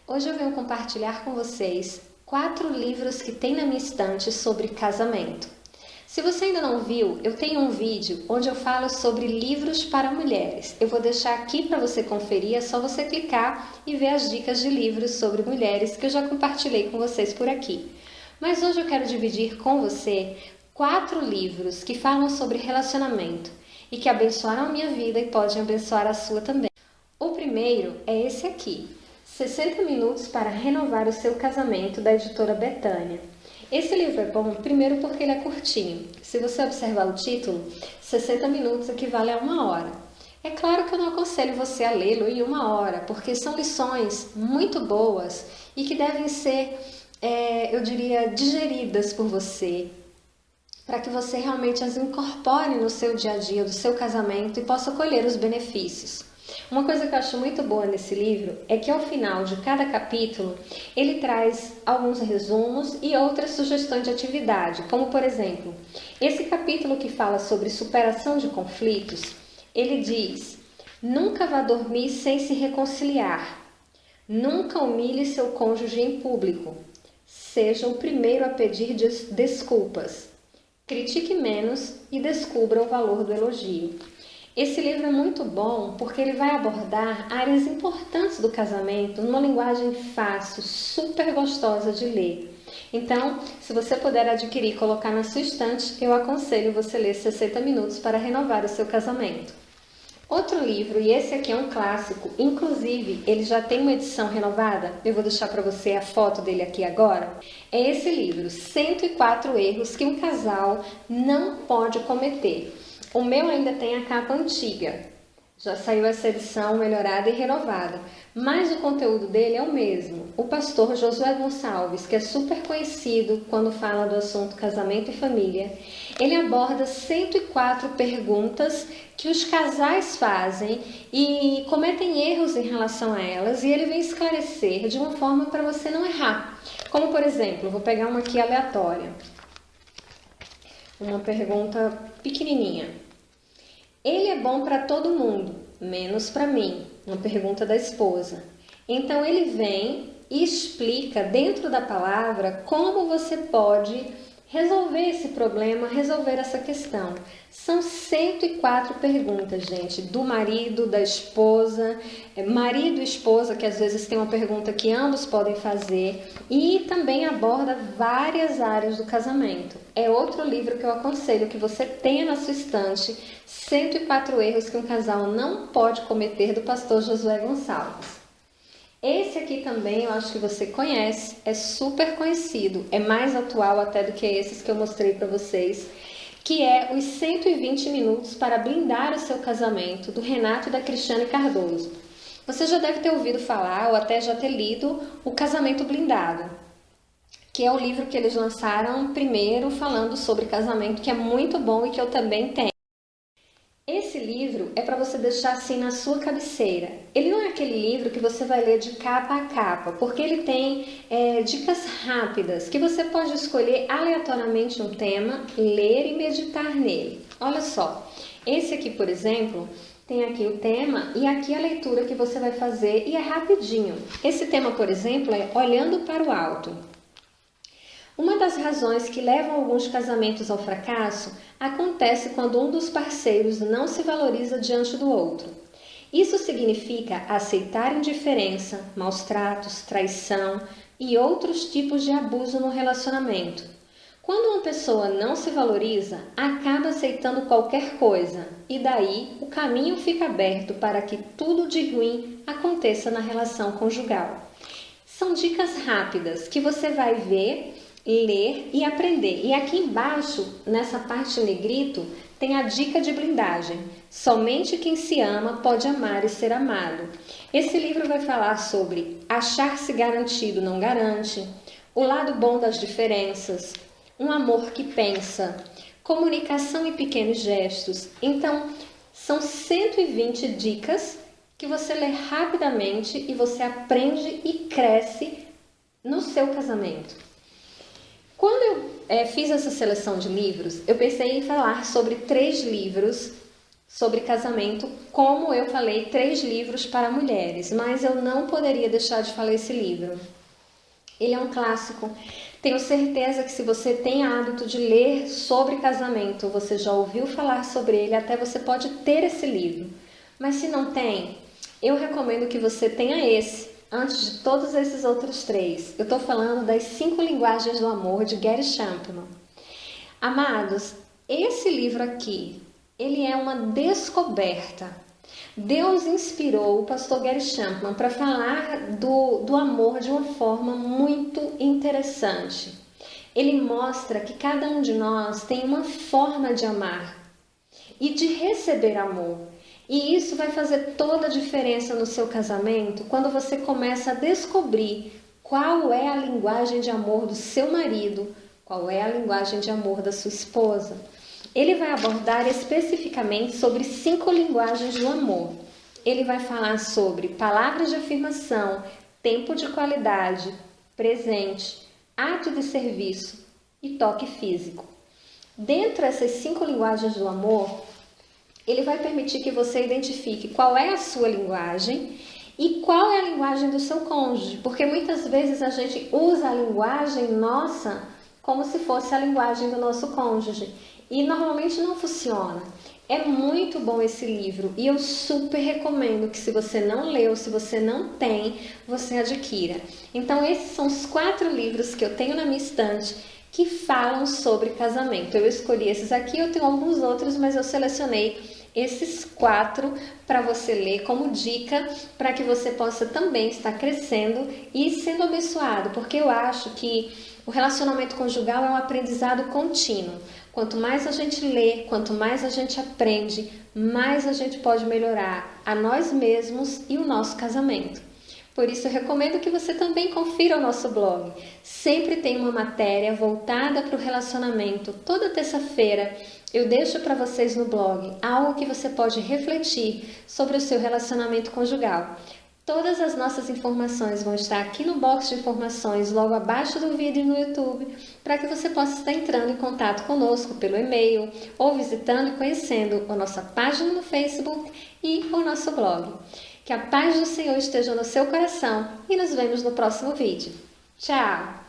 Hoje eu venho compartilhar com vocês 4 livros que tem na minha estante sobre casamento. Se você ainda não viu, eu tenho um vídeo onde eu falo sobre livros para mulheres. Eu vou deixar aqui para você conferir, é só você clicar e ver as dicas de livros sobre mulheres que eu já compartilhei com vocês por aqui. Mas hoje eu quero dividir com você 4 livros que falam sobre relacionamento e que abençoaram a minha vida e podem abençoar a sua também. O primeiro é esse aqui, 60 minutos para renovar o seu casamento, da editora Betânia. Esse livro é bom, primeiro porque ele é curtinho. Se você observar o título, 60 minutos equivale a 1 hora. É claro que eu não aconselho você a lê-lo em 1 hora, porque são lições muito boas e que devem ser, eu diria, digeridas por você, para que você realmente as incorpore no seu dia a dia do seu casamento e possa colher os benefícios. Uma coisa que eu acho muito boa nesse livro é que ao final de cada capítulo ele traz alguns resumos e outras sugestões de atividade, como por exemplo, esse capítulo que fala sobre superação de conflitos, ele diz: nunca vá dormir sem se reconciliar, nunca humilhe seu cônjuge em público, seja o primeiro a pedir desculpas, critique menos e descubra o valor do elogio. Esse livro é muito bom porque ele vai abordar áreas importantes do casamento numa linguagem fácil, super gostosa de ler. Então, se você puder adquirir e colocar na sua estante, eu aconselho você ler 60 minutos para renovar o seu casamento. Outro livro, e esse aqui é um clássico, inclusive ele já tem uma edição renovada, eu vou deixar para você a foto dele aqui agora, é esse livro, 104 erros que um casal não pode cometer. O meu ainda tem a capa antiga, já saiu essa edição melhorada e renovada, mas o conteúdo dele é o mesmo. O pastor Josué Gonçalves, que é super conhecido quando fala do assunto casamento e família, ele aborda 104 perguntas que os casais fazem e cometem erros em relação a elas, e ele vem esclarecer de uma forma para você não errar. Como por exemplo, vou pegar uma aqui aleatória. Uma pergunta pequenininha. Ele é bom para todo mundo, menos para mim. Uma pergunta da esposa. Então ele vem e explica dentro da palavra como você pode resolver esse problema, resolver essa questão. São 104 perguntas, gente, do marido, da esposa, marido e esposa, que às vezes tem uma pergunta que ambos podem fazer, e também aborda várias áreas do casamento. É outro livro que eu aconselho que você tenha na sua estante, 104 erros que um casal não pode cometer, do pastor Josué Gonçalves. Esse aqui também eu acho que você conhece, é super conhecido, é mais atual até do que esses que eu mostrei para vocês, que é os 120 minutos para blindar o seu casamento, do Renato e da Cristiane Cardoso. Você já deve ter ouvido falar ou até já ter lido O Casamento Blindado, que é o livro que eles lançaram primeiro falando sobre casamento, que é muito bom e que eu também tenho. Esse livro é para você deixar assim na sua cabeceira. Ele não é aquele livro que você vai ler de capa a capa, porque ele tem dicas rápidas que você pode escolher aleatoriamente um tema, ler e meditar nele. Olha só, esse aqui, por exemplo, tem aqui o tema e aqui a leitura que você vai fazer, e é rapidinho. Esse tema, por exemplo, é Olhando para o Alto. Uma das razões que levam alguns casamentos ao fracasso acontece quando um dos parceiros não se valoriza diante do outro. Isso significa aceitar indiferença, maus tratos, traição e outros tipos de abuso no relacionamento. Quando uma pessoa não se valoriza, acaba aceitando qualquer coisa, e daí o caminho fica aberto para que tudo de ruim aconteça na relação conjugal. São dicas rápidas que você vai ver, ler e aprender. E aqui embaixo, nessa parte negrito, tem a dica de blindagem. Somente quem se ama pode amar e ser amado. Esse livro vai falar sobre achar-se garantido não garante, o lado bom das diferenças, um amor que pensa, comunicação e pequenos gestos. Então, são 120 dicas que você lê rapidamente e você aprende e cresce no seu casamento. Quando eu fiz essa seleção de livros, eu pensei em falar sobre 3 livros sobre casamento, como eu falei, 3 livros para mulheres, mas eu não poderia deixar de falar esse livro. Ele é um clássico. Tenho certeza que se você tem hábito de ler sobre casamento, você já ouviu falar sobre ele, até você pode ter esse livro. Mas se não tem, eu recomendo que você tenha esse, antes de todos esses outros 3. Eu estou falando das 5 linguagens do amor de Gary Chapman. Amados, esse livro aqui, ele é uma descoberta. Deus inspirou o pastor Gary Chapman para falar do amor de uma forma muito interessante. Ele mostra que cada um de nós tem uma forma de amar e de receber amor. E isso vai fazer toda a diferença no seu casamento quando você começa a descobrir qual é a linguagem de amor do seu marido, qual é a linguagem de amor da sua esposa. Ele vai abordar especificamente sobre 5 linguagens do amor. Ele vai falar sobre palavras de afirmação, tempo de qualidade, presente, ato de serviço e toque físico. Dentro dessas 5 linguagens do amor, ele vai permitir que você identifique qual é a sua linguagem e qual é a linguagem do seu cônjuge, porque muitas vezes a gente usa a linguagem nossa como se fosse a linguagem do nosso cônjuge e normalmente não funciona. É muito bom esse livro e eu super recomendo que, se você não leu, se você não tem, você adquira. Então esses são os 4 livros que eu tenho na minha estante que falam sobre casamento. Eu escolhi esses aqui, eu tenho alguns outros, mas eu selecionei esses 4 para você ler como dica, para que você possa também estar crescendo e sendo abençoado, porque eu acho que o relacionamento conjugal é um aprendizado contínuo. Quanto mais a gente lê, quanto mais a gente aprende, mais a gente pode melhorar a nós mesmos e o nosso casamento. Por isso eu recomendo que você também confira o nosso blog. Sempre tem uma matéria voltada para o relacionamento. Toda terça-feira eu deixo para vocês no blog algo que você pode refletir sobre o seu relacionamento conjugal. Todas as nossas informações vão estar aqui no box de informações, logo abaixo do vídeo no YouTube, para que você possa estar entrando em contato conosco pelo e-mail ou visitando e conhecendo a nossa página no Facebook e o nosso blog. Que a paz do Senhor esteja no seu coração e nos vemos no próximo vídeo. Tchau!